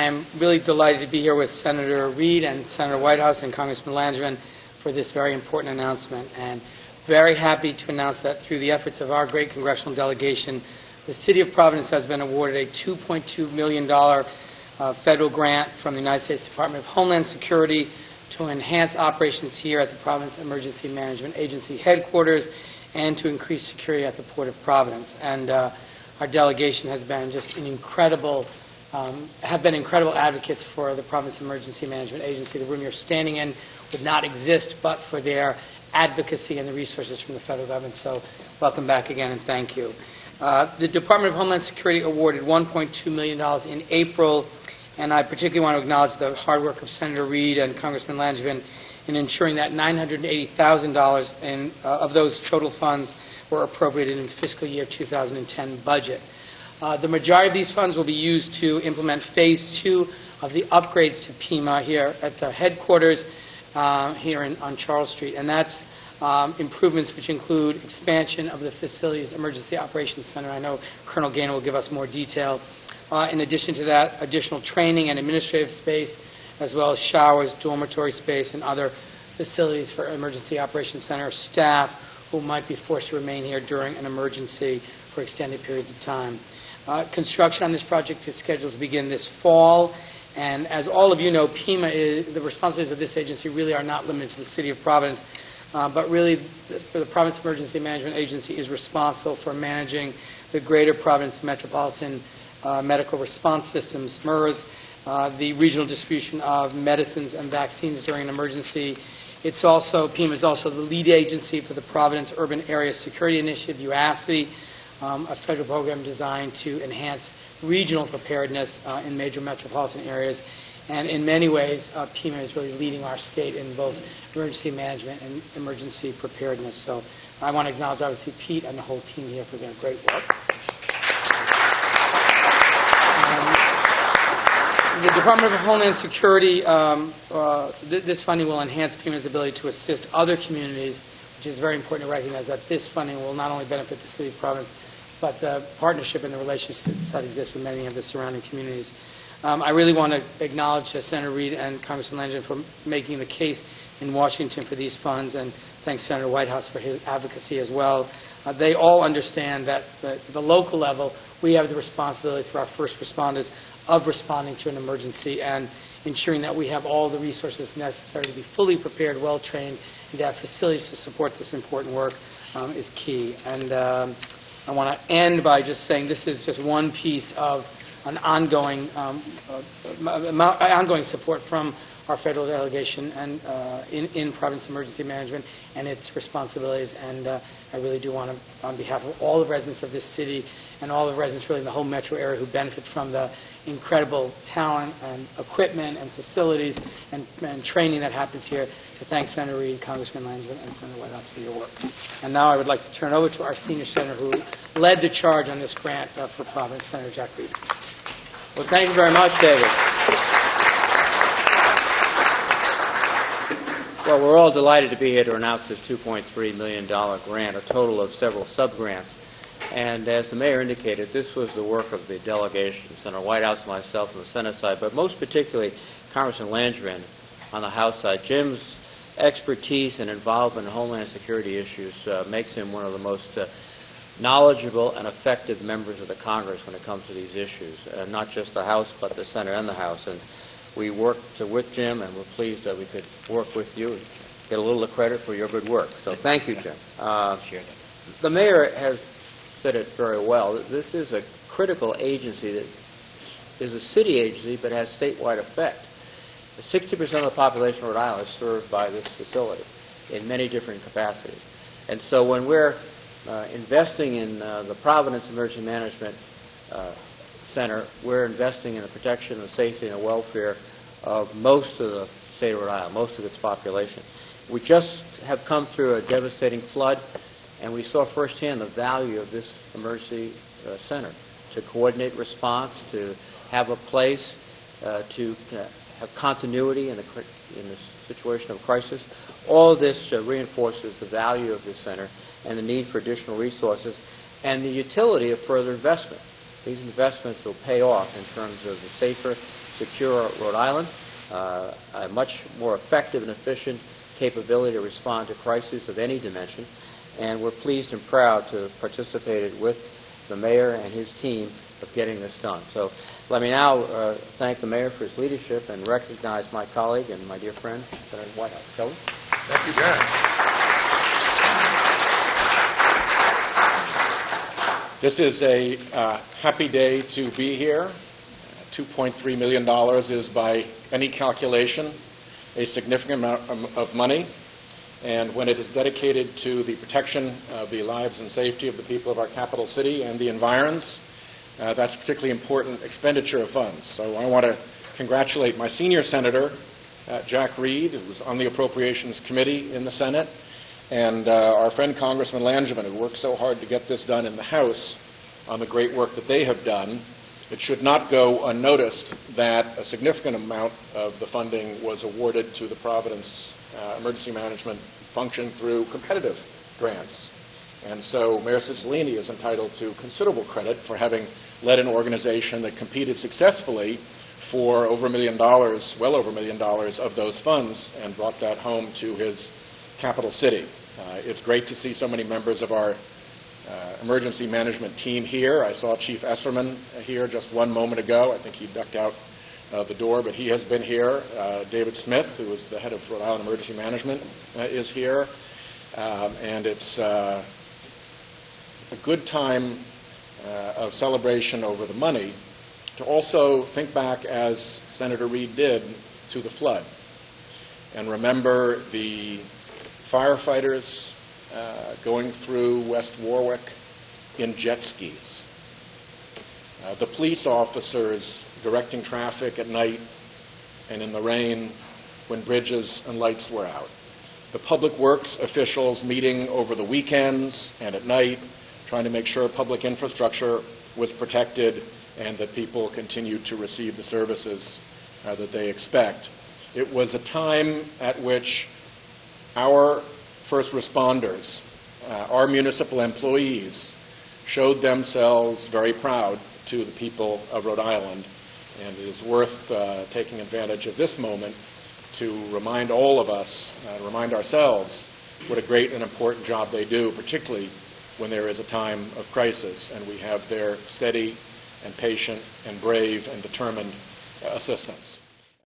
am really delighted to be here with Senator Reid and Senator Whitehouse and Congressman Langevin for this very important announcement, and very happy to announce that through the efforts of our great congressional delegation, the City of Providence has been awarded a $2.2 million federal grant from the United States Department of Homeland Security to enhance operations here at the Providence Emergency Management Agency headquarters and to increase security at the Port of Providence. And our delegation has been just an incredible advocates for the Providence Emergency Management Agency. The room you're standing in would not exist but for their advocacy and the resources from the federal government. So welcome back again and thank you. The Department of Homeland Security awarded $1.2 million in April, and I particularly want to acknowledge the hard work of Senator Reid and Congressman Langevin in ensuring that $980,000 of those total funds were appropriated in fiscal year 2010 budget. The majority of these funds will be used to implement Phase 2 of the upgrades to PEMA here at the headquarters here on Charles Street, and that's improvements which include expansion of the facility's Emergency Operations Center. I know Colonel Gaynor will give us more detail. In addition to that, additional training and administrative space, as well as showers, dormitory space, and other facilities for Emergency Operations Center staff who might be forced to remain here during an emergency for extended periods of time. Construction on this project is scheduled to begin this fall, and as all of you know, PEMA the responsibilities of this agency really are not limited to the City of Providence, but really the Providence Emergency Management Agency is responsible for managing the Greater Providence Metropolitan Medical Response Systems, MERS, the regional distribution of medicines and vaccines during an emergency. PEMA is also the lead agency for the Providence Urban Area Security Initiative, UASI, a federal program designed to enhance regional preparedness in major metropolitan areas. And in many ways, PEMA is really leading our state in both emergency management and emergency preparedness. So I want to acknowledge, obviously, Pete and the whole team here for their great work. The Department of Homeland Security, this funding will enhance PEMA's ability to assist other communities, which is very important to recognize that this funding will not only benefit the City of Providence, but the partnership and the relationships that exist with many of the surrounding communities. I really want to acknowledge Senator Reid and Congressman Langevin for making the case in Washington for these funds, and thanks Senator Whitehouse for his advocacy as well. They all understand that at the local level, we have the responsibility for our first responders of responding to an emergency and ensuring that we have all the resources necessary to be fully prepared, well-trained, and to have facilities to support this important work is key. And I want to end by just saying this is just one piece of an ongoing support from our federal delegation and in Providence Emergency Management and its responsibilities. And I really do want to, on behalf of all the residents of this city and all the residents really in the whole metro area who benefit from the incredible talent and equipment and facilities and training that happens here, to thank Senator Reid, Congressman Langevin, and Senator Whitehouse for your work. And now I would like to turn over to our senior senator who led the charge on this grant for Providence, Senator Jack Reed. Well, thank you very much, David. Well, we're all delighted to be here to announce this $2.3 million grant, a total of several sub-grants. And as the mayor indicated, this was the work of the delegation, Senator Whitehouse, myself, on the Senate side, but most particularly Congressman Langevin on the House side. Jim's expertise and involvement in Homeland Security issues makes him one of the most knowledgeable and effective members of the Congress when it comes to these issues, not just the House, but the Senate and the House. And we worked with Jim, and we're pleased that we could work with you and get a little of credit for your good work. So thank you, Jim. The mayor has said it very well. This is a critical agency that is a city agency but has statewide effect. 60% of the population of Rhode Island is served by this facility in many different capacities. And so when we're investing in the Providence Emergency Management Center, we're investing in the protection, the safety, and the welfare of most of the state of Rhode Island, most of its population. We just have come through a devastating flood, and we saw firsthand the value of this emergency center to coordinate response, to have a place to have continuity in the situation of crisis. All of this reinforces the value of this center and the need for additional resources and the utility of further investment. These investments will pay off in terms of a safer, secure Rhode Island, a much more effective and efficient capability to respond to crises of any dimension, and we're pleased and proud to have participated with the mayor and his team of getting this done. So let me now thank the mayor for his leadership and recognize my colleague and my dear friend, Senator Whitehouse. Kelly? Thank you, Darren. This is a happy day to be here. $2.3 million is, by any calculation, a significant amount of money. And when it is dedicated to the protection of the lives and safety of the people of our capital city and the environs, that's a particularly important expenditure of funds. So I want to congratulate my senior senator, Jack Reed, who was on the Appropriations Committee in the Senate, and our friend Congressman Langevin, who worked so hard to get this done in the House, on the great work that they have done. It should not go unnoticed that a significant amount of the funding was awarded to the Providence emergency management function through competitive grants. And so Mayor Cicilline is entitled to considerable credit for having led an organization that competed successfully for over $1 million, well over $1 million of those funds, and brought that home to his capital city. It's great to see so many members of our emergency management team here. I saw Chief Esserman here just one moment ago. I think he ducked out the door, but he has been here. David Smith, who is the head of Rhode Island Emergency Management, is here. And it's a good time of celebration over the money to also think back, as Senator Reed did, to the flood and remember the firefighters going through West Warwick in jet skis, the police officers directing traffic at night and in the rain when bridges and lights were out, the public works officials meeting over the weekends and at night trying to make sure public infrastructure was protected and that people continued to receive the services that they expect. It was a time at which our first responders, our municipal employees, showed themselves very proud to the people of Rhode Island, and it is worth taking advantage of this moment to remind all of us, remind ourselves, what a great and important job they do, particularly when there is a time of crisis and we have their steady and patient and brave and determined assistance.